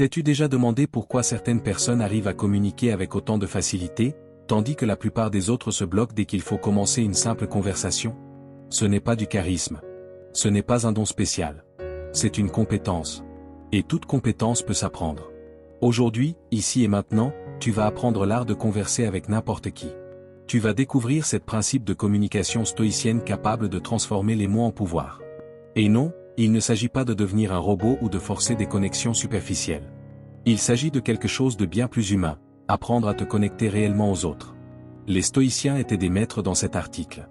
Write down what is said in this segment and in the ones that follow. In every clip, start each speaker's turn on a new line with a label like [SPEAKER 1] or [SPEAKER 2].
[SPEAKER 1] T'es-tu déjà demandé pourquoi certaines personnes arrivent à communiquer avec autant de facilité, tandis que la plupart des autres se bloquent dès qu'il faut commencer une simple conversation? Ce n'est pas du charisme. Ce n'est pas un don spécial. C'est une compétence. Et toute compétence peut s'apprendre. Aujourd'hui, ici et maintenant, tu vas apprendre l'art de converser avec n'importe qui. Tu vas découvrir ce principe de communication stoïcienne capable de transformer les mots en pouvoir. Et non, il ne s'agit pas de devenir un robot ou de forcer des connexions superficielles. Il s'agit de quelque chose de bien plus humain, apprendre à te connecter réellement aux autres. Les stoïciens étaient des maîtres dans cet article.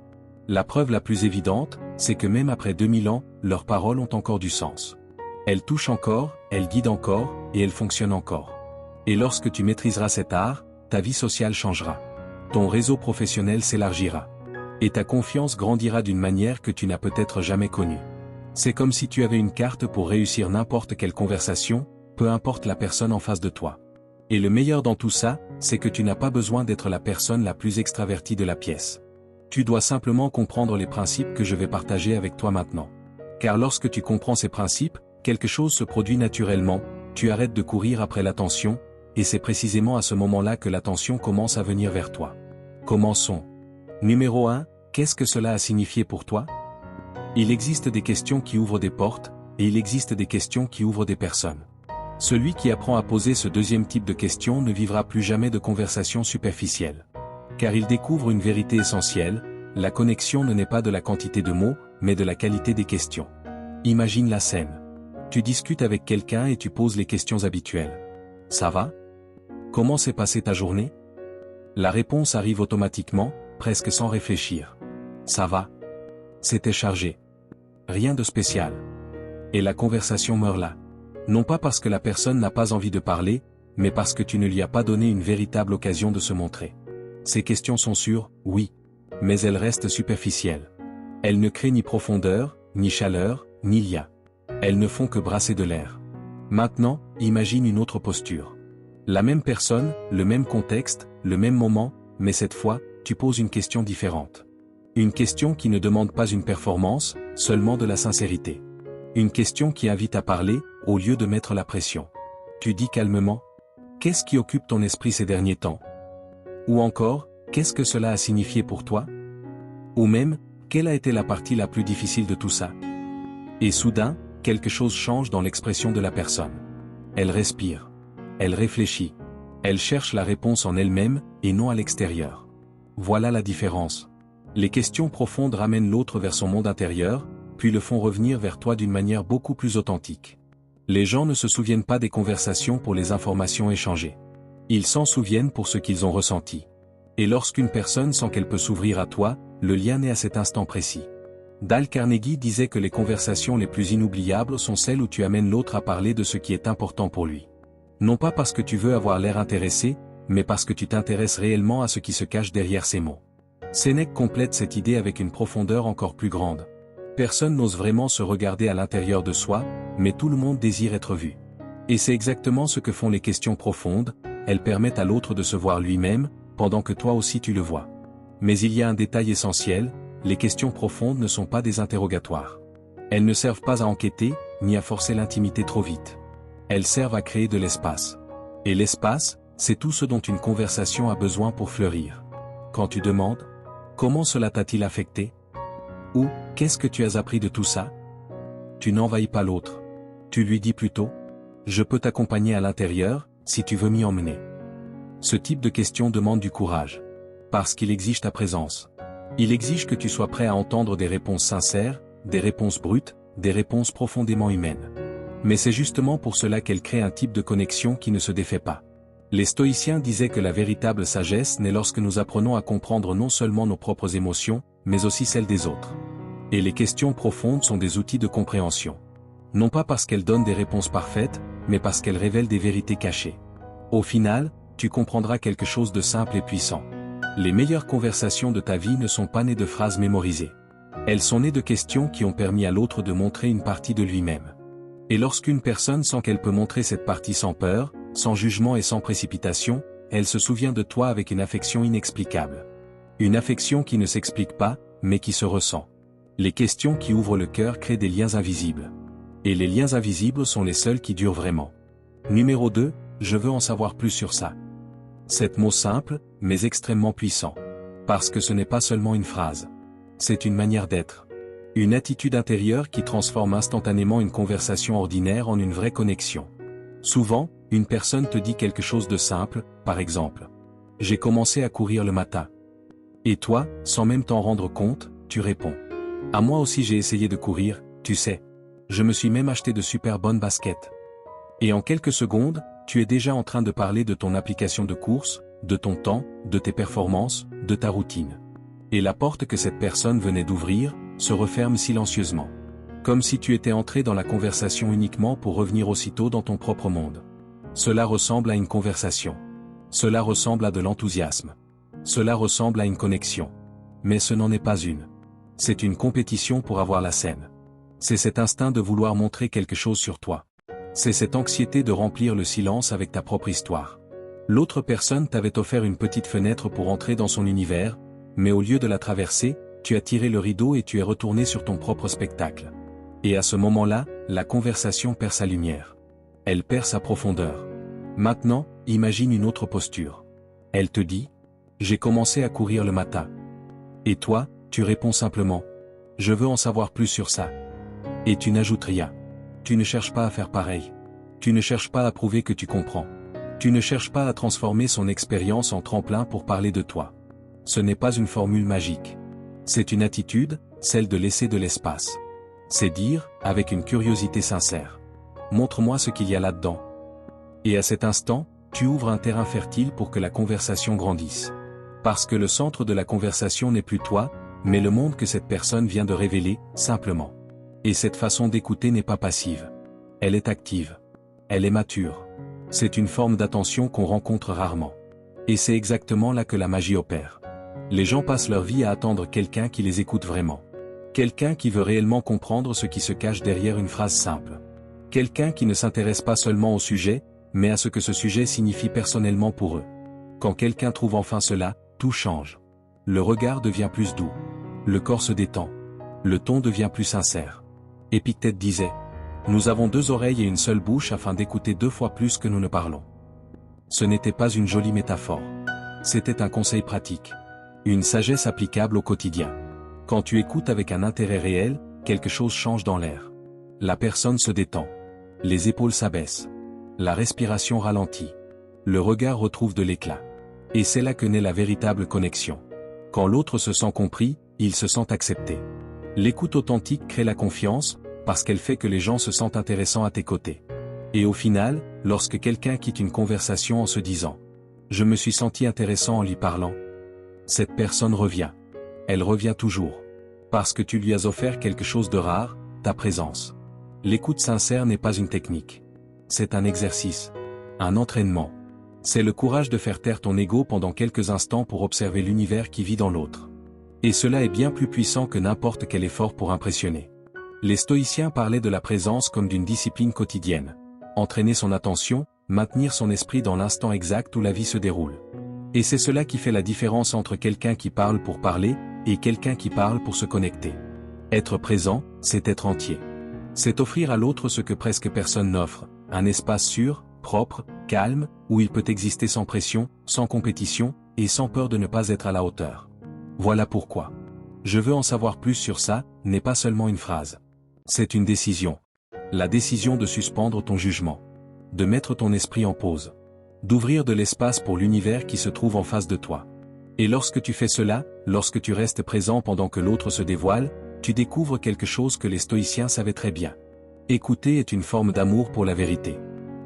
[SPEAKER 1] La preuve la plus évidente, c'est que même après 2000 ans, leurs paroles ont encore du sens. Elles touchent encore, elles guident encore, et elles fonctionnent encore. Et lorsque tu maîtriseras cet art, ta vie sociale changera. Ton réseau professionnel s'élargira. Et ta confiance grandira d'une manière que tu n'as peut-être jamais connue. C'est comme si tu avais une carte pour réussir n'importe quelle conversation, peu importe la personne en face de toi. Et le meilleur dans tout ça, c'est que tu n'as pas besoin d'être la personne la plus extravertie de la pièce. Tu dois simplement comprendre les principes que je vais partager avec toi maintenant. Car lorsque tu comprends ces principes, quelque chose se produit naturellement, tu arrêtes de courir après l'attention, et c'est précisément à ce moment-là que l'attention commence à venir vers toi. Commençons. Numéro 1, qu'est-ce que cela a signifié pour toi? Il existe des questions qui ouvrent des portes, et il existe des questions qui ouvrent des personnes. Celui qui apprend à poser ce deuxième type de questions ne vivra plus jamais de conversations superficielles. Car il découvre une vérité essentielle, la connexion ne naît pas de la quantité de mots, mais de la qualité des questions. Imagine la scène. Tu discutes avec quelqu'un et tu poses les questions habituelles. Ça va? Comment s'est passée ta journée? La réponse arrive automatiquement, presque sans réfléchir. Ça va? C'était chargé. Rien de spécial. Et la conversation meurt là. Non pas parce que la personne n'a pas envie de parler, mais parce que tu ne lui as pas donné une véritable occasion de se montrer. Ces questions sont sûres, oui. Mais elles restent superficielles. Elles ne créent ni profondeur, ni chaleur, ni lien. Elles ne font que brasser de l'air. Maintenant, imagine une autre posture. La même personne, le même contexte, le même moment, mais cette fois, tu poses une question différente. Une question qui ne demande pas une performance, seulement de la sincérité. Une question qui invite à parler, au lieu de mettre la pression. Tu dis calmement, « Qu'est-ce qui occupe ton esprit ces derniers temps ?» Ou encore, « Qu'est-ce que cela a signifié pour toi ?» Ou même, « Quelle a été la partie la plus difficile de tout ça ?» Et soudain, quelque chose change dans l'expression de la personne. Elle respire. Elle réfléchit. Elle cherche la réponse en elle-même, et non à l'extérieur. Voilà la différence. Les questions profondes ramènent l'autre vers son monde intérieur, puis le font revenir vers toi d'une manière beaucoup plus authentique. Les gens ne se souviennent pas des conversations pour les informations échangées. Ils s'en souviennent pour ce qu'ils ont ressenti. Et lorsqu'une personne sent qu'elle peut s'ouvrir à toi, le lien naît à cet instant précis. Dale Carnegie disait que les conversations les plus inoubliables sont celles où tu amènes l'autre à parler de ce qui est important pour lui. Non pas parce que tu veux avoir l'air intéressé, mais parce que tu t'intéresses réellement à ce qui se cache derrière ces mots. Sénèque complète cette idée avec une profondeur encore plus grande. Personne n'ose vraiment se regarder à l'intérieur de soi, mais tout le monde désire être vu. Et c'est exactement ce que font les questions profondes, elles permettent à l'autre de se voir lui-même, pendant que toi aussi tu le vois. Mais il y a un détail essentiel, les questions profondes ne sont pas des interrogatoires. Elles ne servent pas à enquêter, ni à forcer l'intimité trop vite. Elles servent à créer de l'espace. Et l'espace, c'est tout ce dont une conversation a besoin pour fleurir. Quand tu demandes, comment cela t'a-t-il affecté? Ou, qu'est-ce que tu as appris de tout ça? Tu n'envahis pas l'autre. Tu lui dis plutôt, je peux t'accompagner à l'intérieur, si tu veux m'y emmener. Ce type de question demande du courage. Parce qu'il exige ta présence. Il exige que tu sois prêt à entendre des réponses sincères, des réponses brutes, des réponses profondément humaines. Mais c'est justement pour cela qu'elle crée un type de connexion qui ne se défait pas. Les stoïciens disaient que la véritable sagesse naît lorsque nous apprenons à comprendre non seulement nos propres émotions, mais aussi celles des autres. Et les questions profondes sont des outils de compréhension. Non pas parce qu'elles donnent des réponses parfaites, mais parce qu'elles révèlent des vérités cachées. Au final, tu comprendras quelque chose de simple et puissant. Les meilleures conversations de ta vie ne sont pas nées de phrases mémorisées. Elles sont nées de questions qui ont permis à l'autre de montrer une partie de lui-même. Et lorsqu'une personne sent qu'elle peut montrer cette partie sans peur, sans jugement et sans précipitation, elle se souvient de toi avec une affection inexplicable. Une affection qui ne s'explique pas, mais qui se ressent. Les questions qui ouvrent le cœur créent des liens invisibles. Et les liens invisibles sont les seuls qui durent vraiment. Numéro 2, je veux en savoir plus sur ça. 7 mots simples, mais extrêmement puissants. Parce que ce n'est pas seulement une phrase. C'est une manière d'être. Une attitude intérieure qui transforme instantanément une conversation ordinaire en une vraie connexion. Souvent, une personne te dit quelque chose de simple, par exemple. J'ai commencé à courir le matin. Et toi, sans même t'en rendre compte, tu réponds. Ah, moi aussi j'ai essayé de courir, tu sais. Je me suis même acheté de super bonnes baskets. Et en quelques secondes, tu es déjà en train de parler de ton application de course, de ton temps, de tes performances, de ta routine. Et la porte que cette personne venait d'ouvrir, se referme silencieusement. Comme si tu étais entré dans la conversation uniquement pour revenir aussitôt dans ton propre monde. Cela ressemble à une conversation. Cela ressemble à de l'enthousiasme. Cela ressemble à une connexion. Mais ce n'en est pas une. C'est une compétition pour avoir la scène. C'est cet instinct de vouloir montrer quelque chose sur toi. C'est cette anxiété de remplir le silence avec ta propre histoire. L'autre personne t'avait offert une petite fenêtre pour entrer dans son univers, mais au lieu de la traverser, tu as tiré le rideau et tu es retourné sur ton propre spectacle. Et à ce moment-là, la conversation perd sa lumière. Elle perd sa profondeur. Maintenant, imagine une autre posture. Elle te dit « J'ai commencé à courir le matin. » Et toi, tu réponds simplement « Je veux en savoir plus sur ça. » Et tu n'ajoutes rien. Tu ne cherches pas à faire pareil. Tu ne cherches pas à prouver que tu comprends. Tu ne cherches pas à transformer son expérience en tremplin pour parler de toi. Ce n'est pas une formule magique. C'est une attitude, celle de laisser de l'espace. C'est dire, avec une curiosité sincère. Montre-moi ce qu'il y a là-dedans. Et à cet instant, tu ouvres un terrain fertile pour que la conversation grandisse. Parce que le centre de la conversation n'est plus toi, mais le monde que cette personne vient de révéler, simplement. Et cette façon d'écouter n'est pas passive. Elle est active. Elle est mature. C'est une forme d'attention qu'on rencontre rarement. Et c'est exactement là que la magie opère. Les gens passent leur vie à attendre quelqu'un qui les écoute vraiment. Quelqu'un qui veut réellement comprendre ce qui se cache derrière une phrase simple. Quelqu'un qui ne s'intéresse pas seulement au sujet, mais à ce que ce sujet signifie personnellement pour eux. Quand quelqu'un trouve enfin cela, tout change. Le regard devient plus doux. Le corps se détend. Le ton devient plus sincère. Épictète disait « Nous avons 2 oreilles et une seule bouche afin d'écouter 2 fois plus que nous ne parlons. » Ce n'était pas une jolie métaphore. C'était un conseil pratique. Une sagesse applicable au quotidien. Quand tu écoutes avec un intérêt réel, quelque chose change dans l'air. La personne se détend. Les épaules s'abaissent. La respiration ralentit. Le regard retrouve de l'éclat. Et c'est là que naît la véritable connexion. Quand l'autre se sent compris, il se sent accepté. L'écoute authentique crée la confiance, parce qu'elle fait que les gens se sentent intéressants à tes côtés. Et au final, lorsque quelqu'un quitte une conversation en se disant « Je me suis senti intéressant en lui parlant », cette personne revient. Elle revient toujours. Parce que tu lui as offert quelque chose de rare, ta présence. L'écoute sincère n'est pas une technique. C'est un exercice. Un entraînement. C'est le courage de faire taire ton ego pendant quelques instants pour observer l'univers qui vit dans l'autre. Et cela est bien plus puissant que n'importe quel effort pour impressionner. Les stoïciens parlaient de la présence comme d'une discipline quotidienne. Entraîner son attention, maintenir son esprit dans l'instant exact où la vie se déroule. Et c'est cela qui fait la différence entre quelqu'un qui parle pour parler, et quelqu'un qui parle pour se connecter. Être présent, c'est être entier. C'est offrir à l'autre ce que presque personne n'offre, un espace sûr, propre, calme, où il peut exister sans pression, sans compétition, et sans peur de ne pas être à la hauteur. Voilà pourquoi. Je veux en savoir plus sur ça, n'est pas seulement une phrase. C'est une décision. La décision de suspendre ton jugement. De mettre ton esprit en pause. D'ouvrir de l'espace pour l'univers qui se trouve en face de toi. Et lorsque tu fais cela, lorsque tu restes présent pendant que l'autre se dévoile, tu découvres quelque chose que les stoïciens savaient très bien. Écouter est une forme d'amour pour la vérité.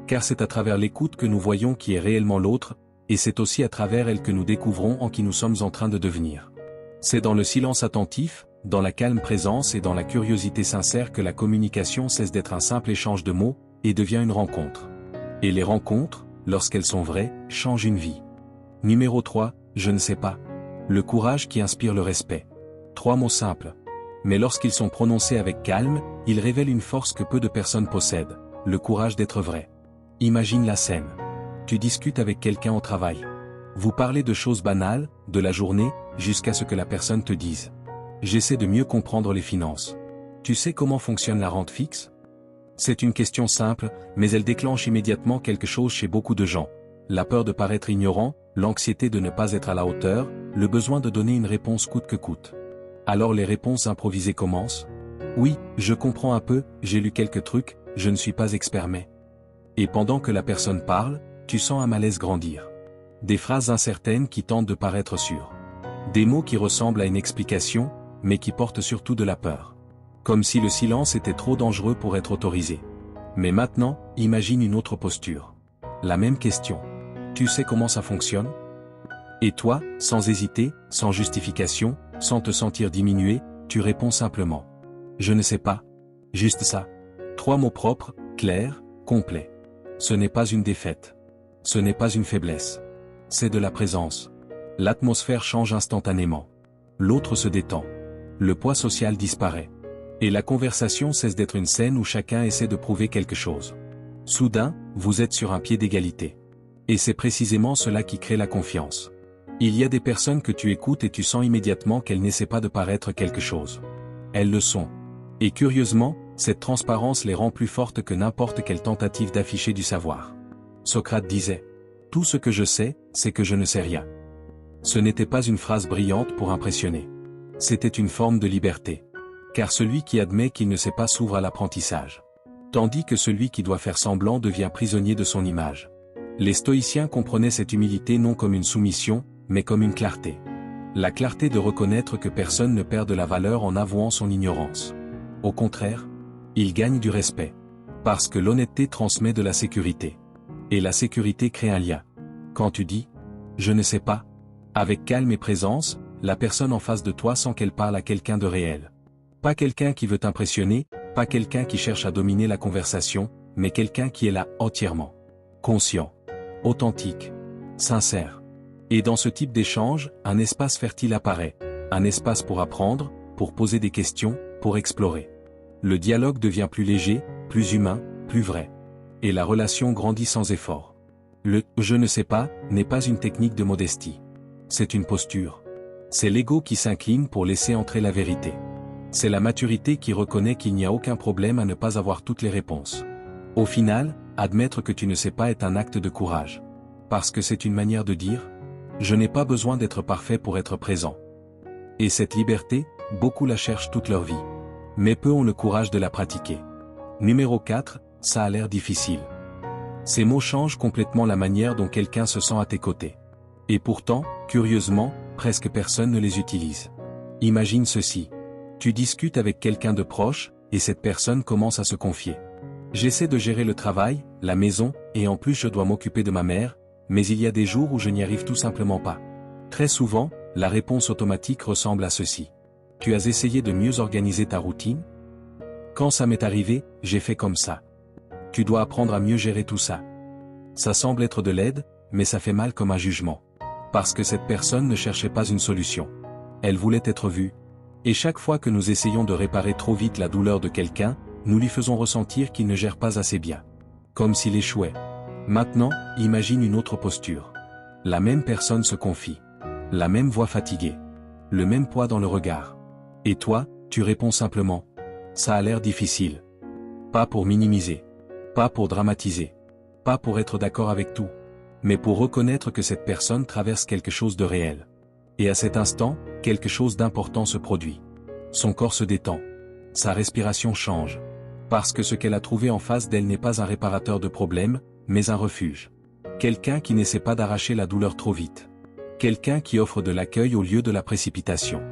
[SPEAKER 1] Car c'est à travers l'écoute que nous voyons qui est réellement l'autre, et c'est aussi à travers elle que nous découvrons en qui nous sommes en train de devenir. C'est dans le silence attentif, dans la calme présence et dans la curiosité sincère que la communication cesse d'être un simple échange de mots, et devient une rencontre. Et les rencontres, lorsqu'elles sont vraies, changent une vie. Numéro 3, je ne sais pas. Le courage qui inspire le respect. 3 mots simples. Mais lorsqu'ils sont prononcés avec calme, ils révèlent une force que peu de personnes possèdent, le courage d'être vrai. Imagine la scène. Tu discutes avec quelqu'un au travail. Vous parlez de choses banales, de la journée, jusqu'à ce que la personne te dise. J'essaie de mieux comprendre les finances. Tu sais comment fonctionne la rente fixe ? C'est une question simple, mais elle déclenche immédiatement quelque chose chez beaucoup de gens. La peur de paraître ignorant, l'anxiété de ne pas être à la hauteur, le besoin de donner une réponse coûte que coûte. Alors les réponses improvisées commencent. Oui, je comprends un peu, j'ai lu quelques trucs, je ne suis pas expert mais. Et pendant que la personne parle, tu sens un malaise grandir. Des phrases incertaines qui tentent de paraître sûres. Des mots qui ressemblent à une explication, mais qui portent surtout de la peur. Comme si le silence était trop dangereux pour être autorisé. Mais maintenant, imagine une autre posture. La même question. Tu sais comment ça fonctionne? Et toi, sans hésiter, sans justification, sans te sentir diminué, tu réponds simplement. Je ne sais pas. Juste ça. 3 mots propres, clairs, complets. Ce n'est pas une défaite. Ce n'est pas une faiblesse. C'est de la présence. L'atmosphère change instantanément. L'autre se détend. Le poids social disparaît. Et la conversation cesse d'être une scène où chacun essaie de prouver quelque chose. Soudain, vous êtes sur un pied d'égalité. Et c'est précisément cela qui crée la confiance. Il y a des personnes que tu écoutes et tu sens immédiatement qu'elles n'essaient pas de paraître quelque chose. Elles le sont. Et curieusement, cette transparence les rend plus fortes que n'importe quelle tentative d'afficher du savoir. Socrate disait « Tout ce que je sais, c'est que je ne sais rien ». Ce n'était pas une phrase brillante pour impressionner. C'était une forme de liberté. Car celui qui admet qu'il ne sait pas s'ouvre à l'apprentissage. Tandis que celui qui doit faire semblant devient prisonnier de son image. Les stoïciens comprenaient cette humilité non comme une soumission, mais comme une clarté. La clarté de reconnaître que personne ne perd de la valeur en avouant son ignorance. Au contraire, il gagne du respect. Parce que l'honnêteté transmet de la sécurité. Et la sécurité crée un lien. Quand tu dis « je ne sais pas », avec calme et présence, la personne en face de toi sent qu'elle parle à quelqu'un de réel. Pas quelqu'un qui veut t'impressionner, pas quelqu'un qui cherche à dominer la conversation, mais quelqu'un qui est là entièrement. Conscient. Authentique. Sincère. Et dans ce type d'échange, un espace fertile apparaît. Un espace pour apprendre, pour poser des questions, pour explorer. Le dialogue devient plus léger, plus humain, plus vrai. Et la relation grandit sans effort. Le « je ne sais pas » n'est pas une technique de modestie. C'est une posture. C'est l'ego qui s'incline pour laisser entrer la vérité. C'est la maturité qui reconnaît qu'il n'y a aucun problème à ne pas avoir toutes les réponses. Au final, admettre que tu ne sais pas est un acte de courage. Parce que c'est une manière de dire « je n'ai pas besoin d'être parfait pour être présent ». Et cette liberté, beaucoup la cherchent toute leur vie. Mais peu ont le courage de la pratiquer. Numéro 4, ça a l'air difficile. Ces mots changent complètement la manière dont quelqu'un se sent à tes côtés. Et pourtant, curieusement, presque personne ne les utilise. Imagine ceci. Tu discutes avec quelqu'un de proche, et cette personne commence à se confier. J'essaie de gérer le travail, la maison, et en plus je dois m'occuper de ma mère, mais il y a des jours où je n'y arrive tout simplement pas. Très souvent, la réponse automatique ressemble à ceci. Tu as essayé de mieux organiser ta routine? Quand ça m'est arrivé, j'ai fait comme ça. Tu dois apprendre à mieux gérer tout ça. Ça semble être de l'aide, mais ça fait mal comme un jugement. Parce que cette personne ne cherchait pas une solution. Elle voulait être vue. Et chaque fois que nous essayons de réparer trop vite la douleur de quelqu'un, nous lui faisons ressentir qu'il ne gère pas assez bien. Comme s'il échouait. Maintenant, imagine une autre posture. La même personne se confie. La même voix fatiguée. Le même poids dans le regard. Et toi, tu réponds simplement. Ça a l'air difficile. Pas pour minimiser. Pas pour dramatiser. Pas pour être d'accord avec tout. Mais pour reconnaître que cette personne traverse quelque chose de réel. Et à cet instant, quelque chose d'important se produit. Son corps se détend. Sa respiration change. Parce que ce qu'elle a trouvé en face d'elle n'est pas un réparateur de problèmes, mais un refuge. Quelqu'un qui n'essaie pas d'arracher la douleur trop vite. Quelqu'un qui offre de l'accueil au lieu de la précipitation.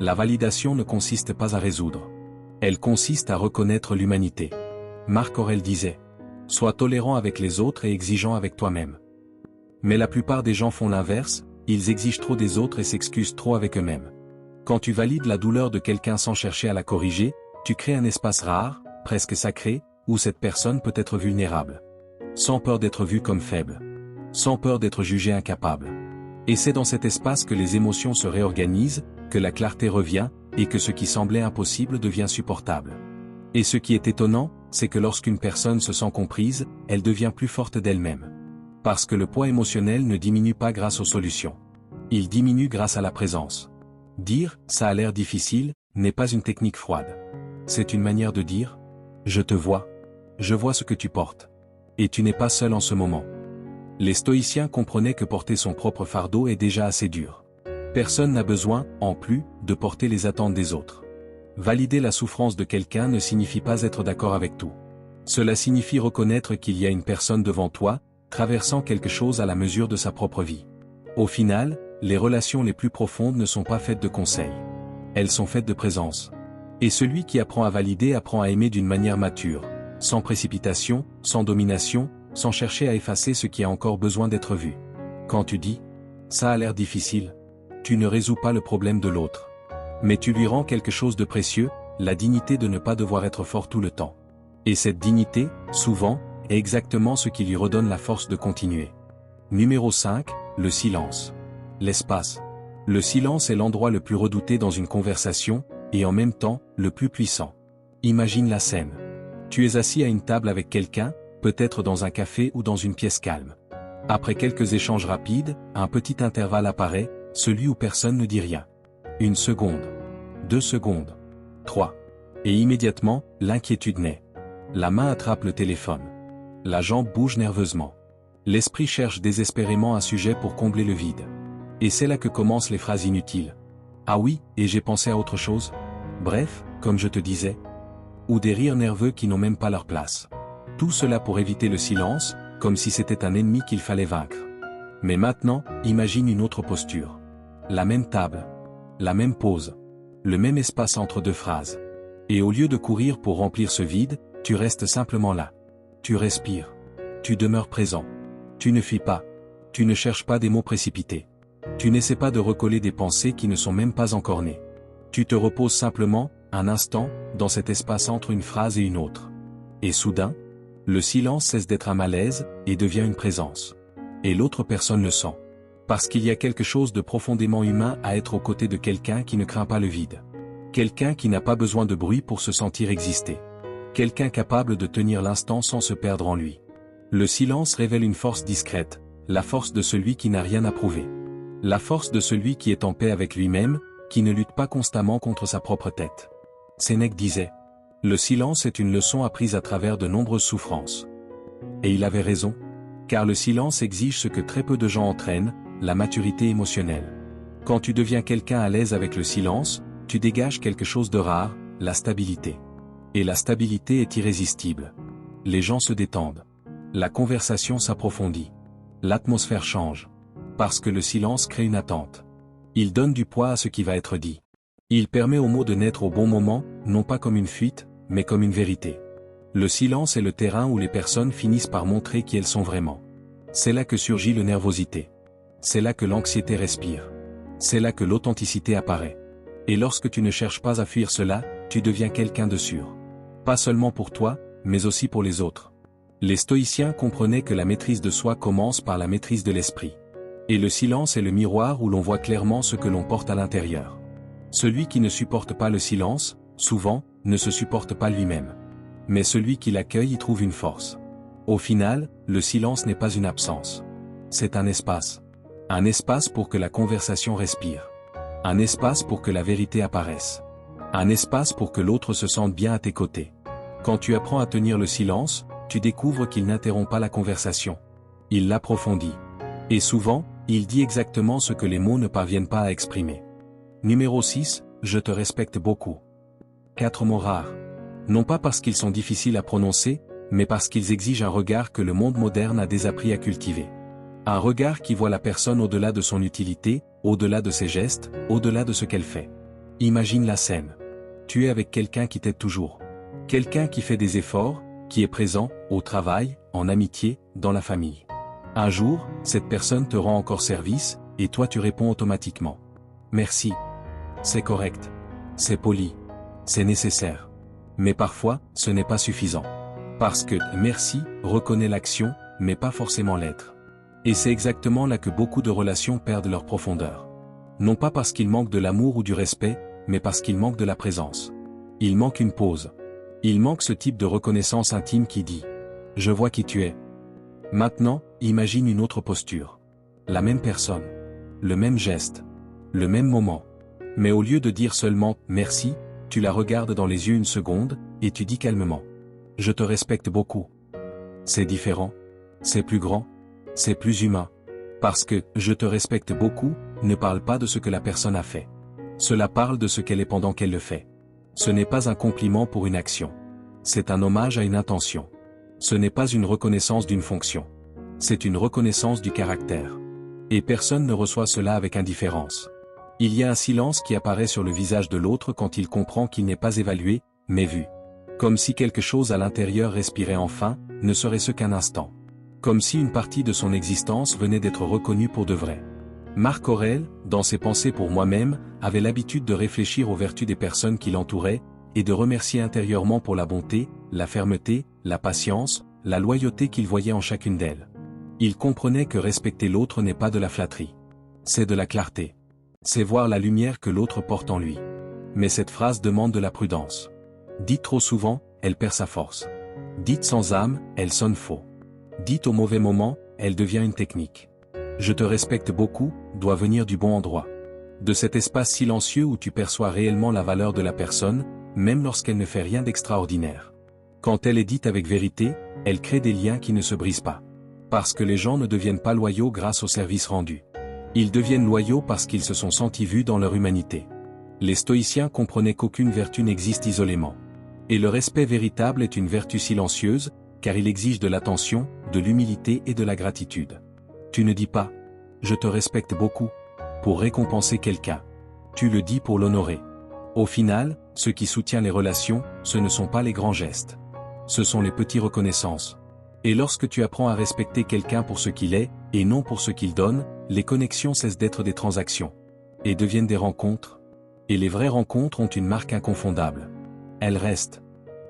[SPEAKER 1] La validation ne consiste pas à résoudre. Elle consiste à reconnaître l'humanité. Marc Aurèle disait « Sois tolérant avec les autres et exigeant avec toi-même ». Mais la plupart des gens font l'inverse, ils exigent trop des autres et s'excusent trop avec eux-mêmes. Quand tu valides la douleur de quelqu'un sans chercher à la corriger, tu crées un espace rare, presque sacré, où cette personne peut être vulnérable. Sans peur d'être vue comme faible. Sans peur d'être jugée incapable. Et c'est dans cet espace que les émotions se réorganisent, que la clarté revient, et que ce qui semblait impossible devient supportable. Et ce qui est étonnant, c'est que lorsqu'une personne se sent comprise, elle devient plus forte d'elle-même. Parce que le poids émotionnel ne diminue pas grâce aux solutions. Il diminue grâce à la présence. Dire « ça a l'air difficile » n'est pas une technique froide. C'est une manière de dire « je te vois ». Je vois ce que tu portes. Et tu n'es pas seul en ce moment. Les stoïciens comprenaient que porter son propre fardeau est déjà assez dur. Personne n'a besoin, en plus, de porter les attentes des autres. Valider la souffrance de quelqu'un ne signifie pas être d'accord avec tout. Cela signifie reconnaître qu'il y a une personne devant toi, traversant quelque chose à la mesure de sa propre vie. Au final, les relations les plus profondes ne sont pas faites de conseils. Elles sont faites de présence. Et celui qui apprend à valider apprend à aimer d'une manière mature, sans précipitation, sans domination, sans chercher à effacer ce qui a encore besoin d'être vu. Quand tu dis « ça a l'air difficile », tu ne résous pas le problème de l'autre. Mais tu lui rends quelque chose de précieux, la dignité de ne pas devoir être fort tout le temps. Et cette dignité, souvent, est exactement ce qui lui redonne la force de continuer. Numéro 5, le silence. L'espace. Le silence est l'endroit le plus redouté dans une conversation, et en même temps, le plus puissant. Imagine la scène. Tu es assis à une table avec quelqu'un, peut-être dans un café ou dans une pièce calme. Après quelques échanges rapides, un petit intervalle apparaît, celui où personne ne dit rien. 1 seconde. 2 secondes. 3. Et immédiatement, l'inquiétude naît. La main attrape le téléphone. La jambe bouge nerveusement. L'esprit cherche désespérément un sujet pour combler le vide. Et c'est là que commencent les phrases inutiles. Ah oui, et j'ai pensé à autre chose. Bref, comme je te disais. Ou des rires nerveux qui n'ont même pas leur place. Tout cela pour éviter le silence, comme si c'était un ennemi qu'il fallait vaincre. Mais maintenant, imagine une autre posture. La même table. La même pause. Le même espace entre deux phrases. Et au lieu de courir pour remplir ce vide, tu restes simplement là. Tu respires. Tu demeures présent. Tu ne fuis pas. Tu ne cherches pas des mots précipités. Tu n'essaies pas de recoller des pensées qui ne sont même pas encore nées. Tu te reposes simplement, un instant, dans cet espace entre une phrase et une autre. Et soudain, le silence cesse d'être un malaise, et devient une présence. Et l'autre personne le sent. Parce qu'il y a quelque chose de profondément humain à être aux côtés de quelqu'un qui ne craint pas le vide. Quelqu'un qui n'a pas besoin de bruit pour se sentir exister. Quelqu'un capable de tenir l'instant sans se perdre en lui. Le silence révèle une force discrète, la force de celui qui n'a rien à prouver. La force de celui qui est en paix avec lui-même, qui ne lutte pas constamment contre sa propre tête. Sénèque disait « Le silence est une leçon apprise à travers de nombreuses souffrances. » Et il avait raison, car le silence exige ce que très peu de gens entraînent, la maturité émotionnelle. Quand tu deviens quelqu'un à l'aise avec le silence, tu dégages quelque chose de rare, la stabilité. Et la stabilité est irrésistible. Les gens se détendent. La conversation s'approfondit. L'atmosphère change. Parce que le silence crée une attente. Il donne du poids à ce qui va être dit. Il permet aux mots de naître au bon moment, non pas comme une fuite, mais comme une vérité. Le silence est le terrain où les personnes finissent par montrer qui elles sont vraiment. C'est là que surgit le nervosité. C'est là que l'anxiété respire. C'est là que l'authenticité apparaît. Et lorsque tu ne cherches pas à fuir cela, tu deviens quelqu'un de sûr. Pas seulement pour toi, mais aussi pour les autres. Les stoïciens comprenaient que la maîtrise de soi commence par la maîtrise de l'esprit. Et le silence est le miroir où l'on voit clairement ce que l'on porte à l'intérieur. Celui qui ne supporte pas le silence, souvent, ne se supporte pas lui-même. Mais celui qui l'accueille y trouve une force. Au final, le silence n'est pas une absence. C'est un espace. Un espace pour que la conversation respire. Un espace pour que la vérité apparaisse. Un espace pour que l'autre se sente bien à tes côtés. Quand tu apprends à tenir le silence, tu découvres qu'il n'interrompt pas la conversation. Il l'approfondit. Et souvent, il dit exactement ce que les mots ne parviennent pas à exprimer. Numéro 6, je te respecte beaucoup. 4 mots rares. Non pas parce qu'ils sont difficiles à prononcer, mais parce qu'ils exigent un regard que le monde moderne a désappris à cultiver. Un regard qui voit la personne au-delà de son utilité, au-delà de ses gestes, au-delà de ce qu'elle fait. Imagine la scène. Tu es avec quelqu'un qui t'aide toujours. Quelqu'un qui fait des efforts, qui est présent, au travail, en amitié, dans la famille. Un jour, cette personne te rend encore service, et toi tu réponds automatiquement. Merci. C'est correct. C'est poli. C'est nécessaire. Mais parfois, ce n'est pas suffisant. Parce que « merci » reconnaît l'action, mais pas forcément l'être. Et c'est exactement là que beaucoup de relations perdent leur profondeur. Non pas parce qu'il manque de l'amour ou du respect, mais parce qu'il manque de la présence. Il manque une pause. Il manque ce type de reconnaissance intime qui dit « Je vois qui tu es ». Maintenant, imagine une autre posture. La même personne. Le même geste. Le même moment. Mais au lieu de dire seulement « merci », tu la regardes dans les yeux une seconde, et tu dis calmement « Je te respecte beaucoup. C'est différent. C'est plus grand. C'est plus humain. Parce que « je te respecte beaucoup » ne parle pas de ce que la personne a fait. Cela parle de ce qu'elle est pendant qu'elle le fait. Ce n'est pas un compliment pour une action. C'est un hommage à une intention. Ce n'est pas une reconnaissance d'une fonction. C'est une reconnaissance du caractère. Et personne ne reçoit cela avec indifférence. Il y a un silence qui apparaît sur le visage de l'autre quand il comprend qu'il n'est pas évalué, mais vu. Comme si quelque chose à l'intérieur respirait enfin, ne serait-ce qu'un instant. Comme si une partie de son existence venait d'être reconnue pour de vrai. Marc Aurèle, dans ses pensées pour moi-même, avait l'habitude de réfléchir aux vertus des personnes qui l'entouraient, et de remercier intérieurement pour la bonté, la fermeté, la patience, la loyauté qu'il voyait en chacune d'elles. Il comprenait que respecter l'autre n'est pas de la flatterie. C'est de la clarté. C'est voir la lumière que l'autre porte en lui. Mais cette phrase demande de la prudence. Dite trop souvent, elle perd sa force. Dite sans âme, elle sonne faux. Dite au mauvais moment, elle devient une technique. Je te respecte beaucoup, doit venir du bon endroit. De cet espace silencieux où tu perçois réellement la valeur de la personne, même lorsqu'elle ne fait rien d'extraordinaire. Quand elle est dite avec vérité, elle crée des liens qui ne se brisent pas. Parce que les gens ne deviennent pas loyaux grâce au service rendu. Ils deviennent loyaux parce qu'ils se sont sentis vus dans leur humanité. Les stoïciens comprenaient qu'aucune vertu n'existe isolément. Et le respect véritable est une vertu silencieuse, car il exige de l'attention, de l'humilité et de la gratitude. Tu ne dis pas « je te respecte beaucoup » pour récompenser quelqu'un. Tu le dis pour l'honorer. Au final, ce qui soutient les relations, ce ne sont pas les grands gestes. Ce sont les petites reconnaissances. Et lorsque tu apprends à respecter quelqu'un pour ce qu'il est, et non pour ce qu'il donne, les connexions cessent d'être des transactions. Et deviennent des rencontres. Et les vraies rencontres ont une marque inconfondable. Elles restent.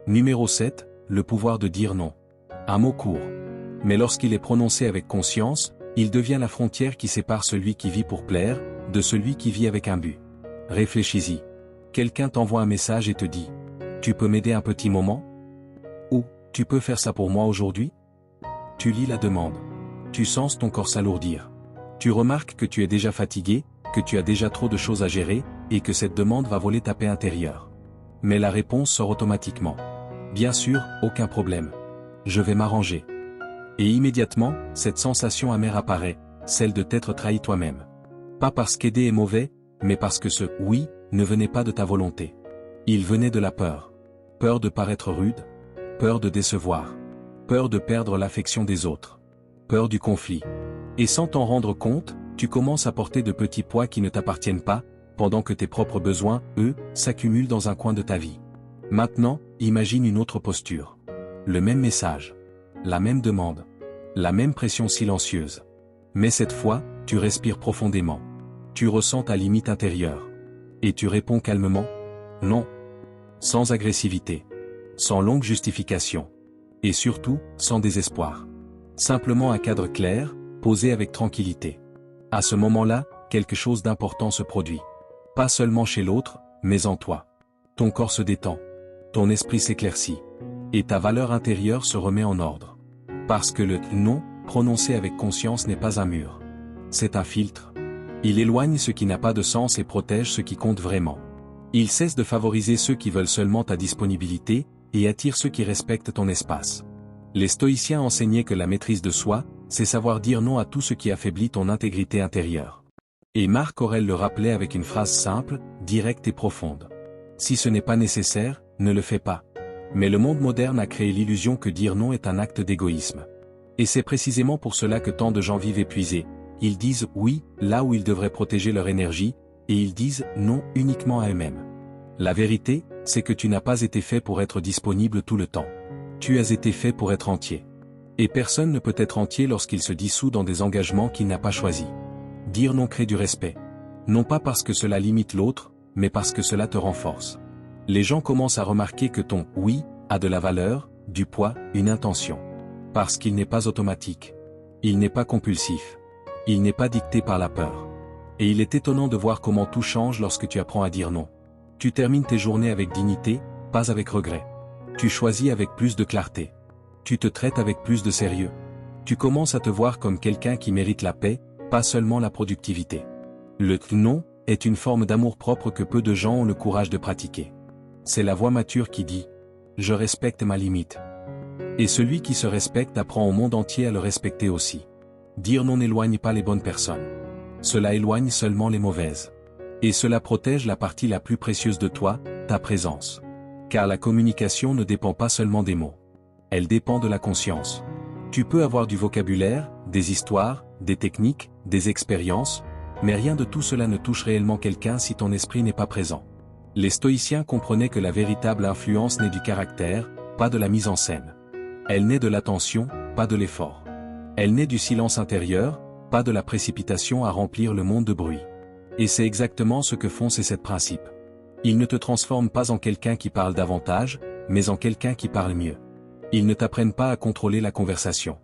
[SPEAKER 1] Numéro 7, le pouvoir de dire non. Un mot court. Mais lorsqu'il est prononcé avec conscience, il devient la frontière qui sépare celui qui vit pour plaire, de celui qui vit avec un but. Réfléchis-y. Quelqu'un t'envoie un message et te dit « Tu peux m'aider un petit moment ?» Ou « Tu peux faire ça pour moi aujourd'hui ?» Tu lis la demande. Tu sens ton corps s'alourdir. Tu remarques que tu es déjà fatigué, que tu as déjà trop de choses à gérer, et que cette demande va voler ta paix intérieure. Mais la réponse sort automatiquement. Bien sûr, aucun problème. Je vais m'arranger. Et immédiatement, cette sensation amère apparaît, celle de t'être trahi toi-même. Pas parce qu'aider est mauvais, mais parce que ce « oui » ne venait pas de ta volonté. Il venait de la peur. Peur de paraître rude. Peur de décevoir. Peur de perdre l'affection des autres. Peur du conflit. Et sans t'en rendre compte, tu commences à porter de petits poids qui ne t'appartiennent pas, pendant que tes propres besoins, eux, s'accumulent dans un coin de ta vie. Maintenant, imagine une autre posture. Le même message. La même demande. La même pression silencieuse. Mais cette fois, tu respires profondément. Tu ressens ta limite intérieure. Et tu réponds calmement « Non ». Sans agressivité. Sans longue justification. Et surtout, sans désespoir. Simplement un cadre clair, posé avec tranquillité. À ce moment-là, quelque chose d'important se produit. Pas seulement chez l'autre, mais en toi. Ton corps se détend. Ton esprit s'éclaircit. Et ta valeur intérieure se remet en ordre. Parce que le « non » prononcé avec conscience n'est pas un mur. C'est un filtre. Il éloigne ce qui n'a pas de sens et protège ce qui compte vraiment. Il cesse de favoriser ceux qui veulent seulement ta disponibilité, et attire ceux qui respectent ton espace. Les stoïciens enseignaient que la maîtrise de soi, c'est savoir dire non à tout ce qui affaiblit ton intégrité intérieure. Et Marc Aurèle le rappelait avec une phrase simple, directe et profonde. Si ce n'est pas nécessaire, ne le fais pas. Mais le monde moderne a créé l'illusion que dire non est un acte d'égoïsme. Et c'est précisément pour cela que tant de gens vivent épuisés. Ils disent oui, là où ils devraient protéger leur énergie, et ils disent non uniquement à eux-mêmes. La vérité, c'est que tu n'as pas été fait pour être disponible tout le temps. Tu as été fait pour être entier. Et personne ne peut être entier lorsqu'il se dissout dans des engagements qu'il n'a pas choisis. Dire non crée du respect. Non pas parce que cela limite l'autre, mais parce que cela te renforce. Les gens commencent à remarquer que ton « oui » a de la valeur, du poids, une intention. Parce qu'il n'est pas automatique. Il n'est pas compulsif. Il n'est pas dicté par la peur. Et il est étonnant de voir comment tout change lorsque tu apprends à dire non. Tu termines tes journées avec dignité, pas avec regret. Tu choisis avec plus de clarté. Tu te traites avec plus de sérieux. Tu commences à te voir comme quelqu'un qui mérite la paix, pas seulement la productivité. Le « non » est une forme d'amour-propre que peu de gens ont le courage de pratiquer. C'est la voix mature qui dit « Je respecte ma limite ». Et celui qui se respecte apprend au monde entier à le respecter aussi. Dire non n'éloigne pas les bonnes personnes. Cela éloigne seulement les mauvaises. Et cela protège la partie la plus précieuse de toi, ta présence. Car la communication ne dépend pas seulement des mots. Elle dépend de la conscience. Tu peux avoir du vocabulaire, des histoires, des techniques, des expériences, mais rien de tout cela ne touche réellement quelqu'un si ton esprit n'est pas présent. Les stoïciens comprenaient que la véritable influence naît du caractère, pas de la mise en scène. Elle naît de l'attention, pas de l'effort. Elle naît du silence intérieur, pas de la précipitation à remplir le monde de bruit. Et c'est exactement ce que font ces 7 principes. Ils ne te transforment pas en quelqu'un qui parle davantage, mais en quelqu'un qui parle mieux. Ils ne t'apprennent pas à contrôler la conversation.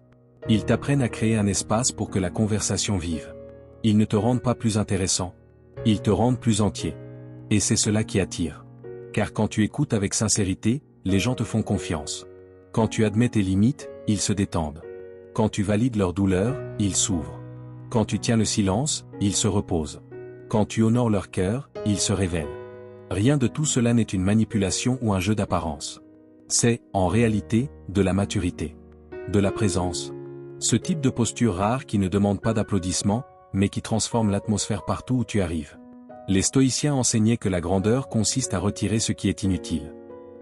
[SPEAKER 1] Ils t'apprennent à créer un espace pour que la conversation vive. Ils ne te rendent pas plus intéressant. Ils te rendent plus entier. Et c'est cela qui attire. Car quand tu écoutes avec sincérité, les gens te font confiance. Quand tu admets tes limites, ils se détendent. Quand tu valides leur douleur, ils s'ouvrent. Quand tu tiens le silence, ils se reposent. Quand tu honores leur cœur, ils se révèlent. Rien de tout cela n'est une manipulation ou un jeu d'apparence. C'est, en réalité, de la maturité. De la présence. Ce type de posture rare qui ne demande pas d'applaudissements, mais qui transforme l'atmosphère partout où tu arrives. Les stoïciens enseignaient que la grandeur consiste à retirer ce qui est inutile.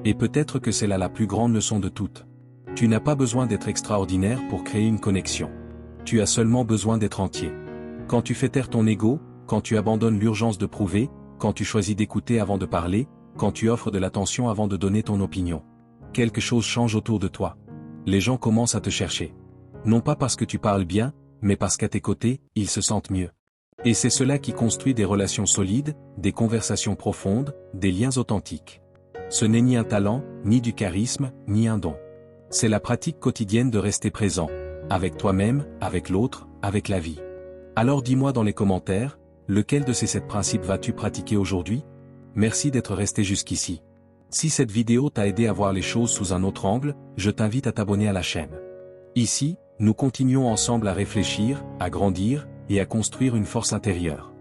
[SPEAKER 1] Et peut-être que c'est là la plus grande leçon de toutes. Tu n'as pas besoin d'être extraordinaire pour créer une connexion. Tu as seulement besoin d'être entier. Quand tu fais taire ton ego, quand tu abandonnes l'urgence de prouver, quand tu choisis d'écouter avant de parler, quand tu offres de l'attention avant de donner ton opinion. Quelque chose change autour de toi. Les gens commencent à te chercher. Non pas parce que tu parles bien, mais parce qu'à tes côtés, ils se sentent mieux. Et c'est cela qui construit des relations solides, des conversations profondes, des liens authentiques. Ce n'est ni un talent, ni du charisme, ni un don. C'est la pratique quotidienne de rester présent, avec toi-même, avec l'autre, avec la vie. Alors dis-moi dans les commentaires, lequel de ces 7 principes vas-tu pratiquer aujourd'hui? Merci d'être resté jusqu'ici. Si cette vidéo t'a aidé à voir les choses sous un autre angle, je t'invite à t'abonner à la chaîne. Ici, nous continuons ensemble à réfléchir, à grandir, et à construire une force intérieure.